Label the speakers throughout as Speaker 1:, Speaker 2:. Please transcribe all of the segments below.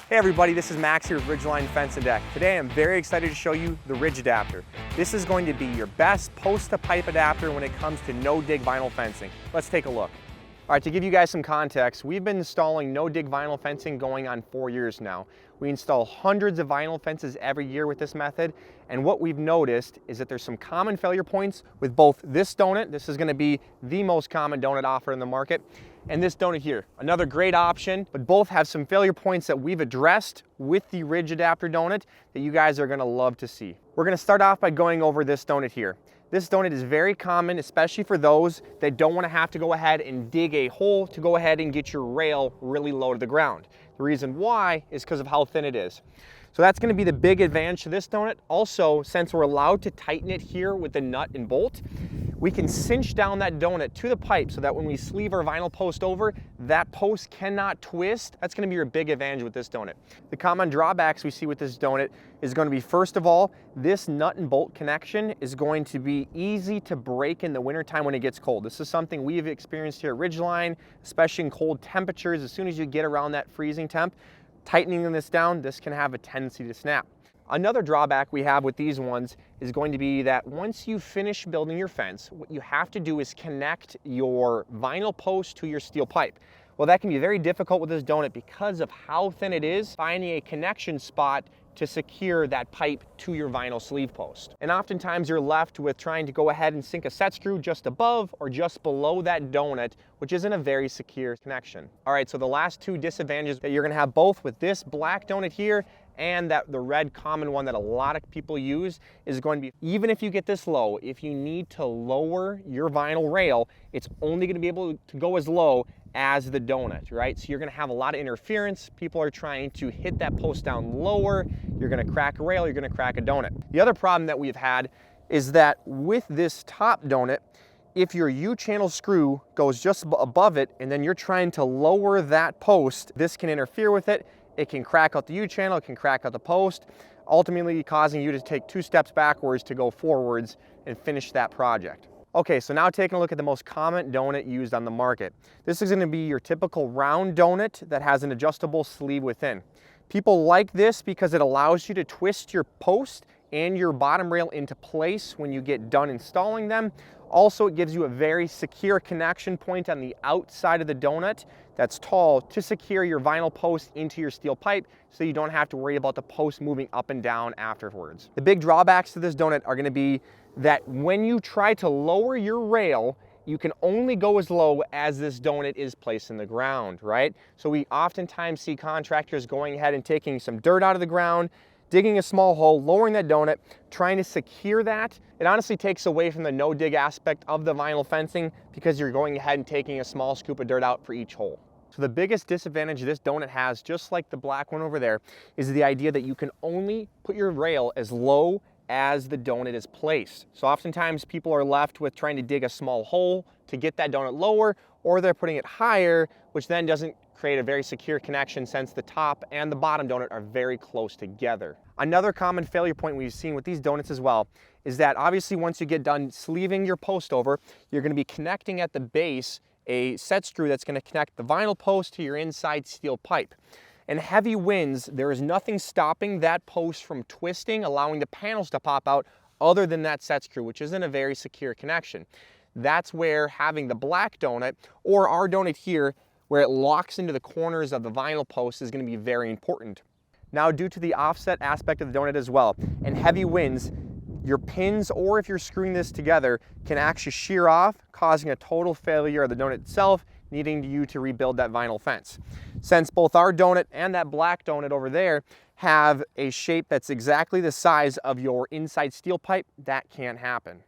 Speaker 1: Hey everybody, this is Max here with Ridgeline Fence and Deck. Today I'm very excited to show you the Ridge Adapter. This is going to be your best post-to-pipe adapter when it comes to no-dig vinyl fencing. Let's take a look. All right, to give you guys some context, we've been installing no-dig vinyl fencing going on 4 years now. We install hundreds of vinyl fences every year with this method, and what we've noticed is that there's some common failure points with both this donut. This is going to be the most common donut offered in the market, and this donut here, another great option, but both have some failure points that we've addressed with the Ridge Adapter donut that you guys are going to love to see. We're going to start off by going over this donut here. This donut is very common, especially for those that don't want to have to go ahead and dig a hole to go ahead and get your rail really low to the ground. The reason why is because of how thin it is. So that's going to be the big advantage to this donut. Also, since we're allowed to tighten it here with the nut and bolt, we can cinch down that donut to the pipe so that when we sleeve our vinyl post over, that post cannot twist. That's going to be your big advantage with this donut. The common drawbacks we see with this donut is going to be, first of all, this nut and bolt connection is going to be easy to break in the wintertime when it gets cold. This is something we've experienced here at Ridgeline, especially in cold temperatures. As soon as you get around that freezing temp, tightening this down, this can have a tendency to snap. Another drawback we have with these ones is going to be that once you finish building your fence, what you have to do is connect your vinyl post to your steel pipe. Well, that can be very difficult with this donut because of how thin it is, finding a connection spot to secure that pipe to your vinyl sleeve post. And oftentimes you're left with trying to go ahead and sink a set screw just above or just below that donut, which isn't a very secure connection. All right, so the last two disadvantages that you're gonna have both with this black donut here and the red common one that a lot of people use is going to be, even if you get this low, if you need to lower your vinyl rail, it's only gonna be able to go as low as the donut, right? So you're gonna have a lot of interference. People are trying to hit that post down lower. You're gonna crack a rail, you're gonna crack a donut. The other problem that we've had is that with this top donut, if your U-channel screw goes just above it and then you're trying to lower that post, this can interfere with it. It can crack out the U-channel, it can crack out the post, ultimately causing you to take 2 steps backwards to go forwards and finish that project. Okay, so now taking a look at the most common donut used on the market. This is going to be your typical round donut that has an adjustable sleeve within. People like this because it allows you to twist your post and your bottom rail into place when you get done installing them. Also, it gives you a very secure connection point on the outside of the donut that's tall to secure your vinyl post into your steel pipe so you don't have to worry about the post moving up and down afterwards. The big drawbacks to this donut are going to be that when you try to lower your rail, you can only go as low as this donut is placed in the ground, right? So we oftentimes see contractors going ahead and taking some dirt out of the ground, digging a small hole, lowering that donut, trying to secure that. It honestly takes away from the no-dig aspect of the vinyl fencing because you're going ahead and taking a small scoop of dirt out for each hole. So the biggest disadvantage this donut has, just like the black one over there, is the idea that you can only put your rail as low as the donut is placed. So oftentimes people are left with trying to dig a small hole to get that donut lower, or they're putting it higher, which then doesn't create a very secure connection since the top and the bottom donut are very close together. Another common failure point we've seen with these donuts as well is that obviously once you get done sleeving your post over, you're going to be connecting at the base a set screw that's going to connect the vinyl post to your inside steel pipe. In heavy winds, there is nothing stopping that post from twisting, allowing the panels to pop out other than that set screw, which isn't a very secure connection. That's where having the black donut or our donut here, where it locks into the corners of the vinyl post, is going to be very important. Now, due to the offset aspect of the donut as well, in heavy winds, your pins, or if you're screwing this together, can actually shear off, causing a total failure of the donut itself, needing you to rebuild that vinyl fence. Since both our donut and that black donut over there have a shape that's exactly the size of your inside steel pipe, that can't happen.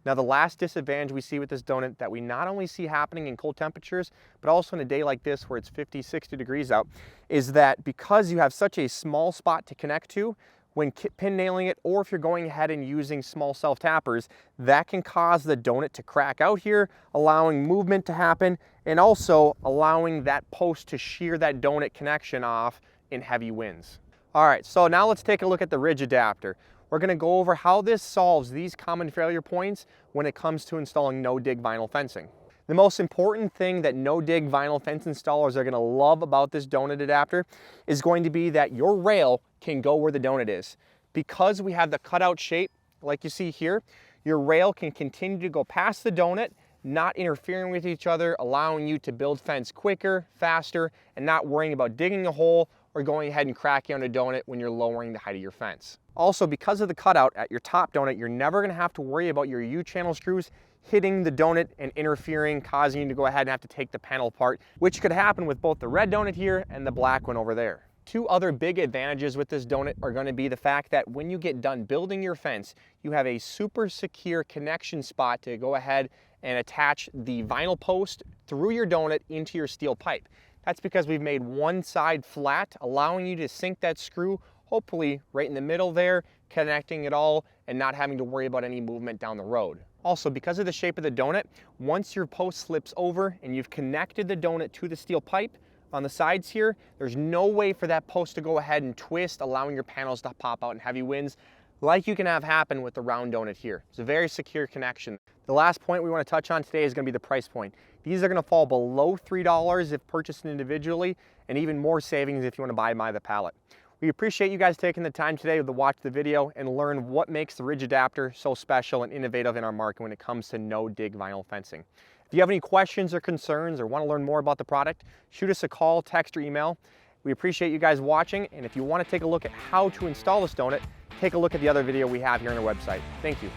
Speaker 1: Now, the last disadvantage we see with this donut that we not only see happening in cold temperatures, but also in a day like this where it's 50, 60 degrees out, is that because you have such a small spot to connect to, when pin nailing it, or if you're going ahead and using small self-tappers, that can cause the donut to crack out here, allowing movement to happen, and also allowing that post to shear that donut connection off in heavy winds. All right, so now let's take a look at the Ridge Adapter. We're going to go over how this solves these common failure points when it comes to installing no-dig vinyl fencing. The most important thing that no-dig vinyl fence installers are gonna love about this donut adapter is going to be that your rail can go where the donut is. Because we have the cutout shape, like you see here, your rail can continue to go past the donut, not interfering with each other, allowing you to build fence quicker, faster, and not worrying about digging a hole or going ahead and cracking on a donut when you're lowering the height of your fence. Also, because of the cutout at your top donut, you're never gonna have to worry about your U-channel screws hitting the donut and interfering, causing you to go ahead and have to take the panel apart, which could happen with both the red donut here and the black one over there. Two other big advantages with this donut are going to be the fact that when you get done building your fence, you have a super secure connection spot to go ahead and attach the vinyl post through your donut into your steel pipe. That's because we've made one side flat, allowing you to sink that screw, hopefully right in the middle there, connecting it all and not having to worry about any movement down the road. Also, because of the shape of the donut, once your post slips over and you've connected the donut to the steel pipe, on the sides here, there's no way for that post to go ahead and twist, allowing your panels to pop out in heavy winds like you can have happen with the round donut here. It's a very secure connection. The last point we want to touch on today is going to be the price point. These are going to fall below $3 if purchased individually, and even more savings if you want to buy by the pallet. We appreciate you guys taking the time today to watch the video and learn what makes the Ridge adapter so special and innovative in our market when it comes to no-dig vinyl fencing. If you have any questions or concerns or want to learn more about the product, shoot us a call, text, or email. We appreciate you guys watching, and if you want to take a look at how to install this donut, take a look at the other video we have here on our website. Thank you.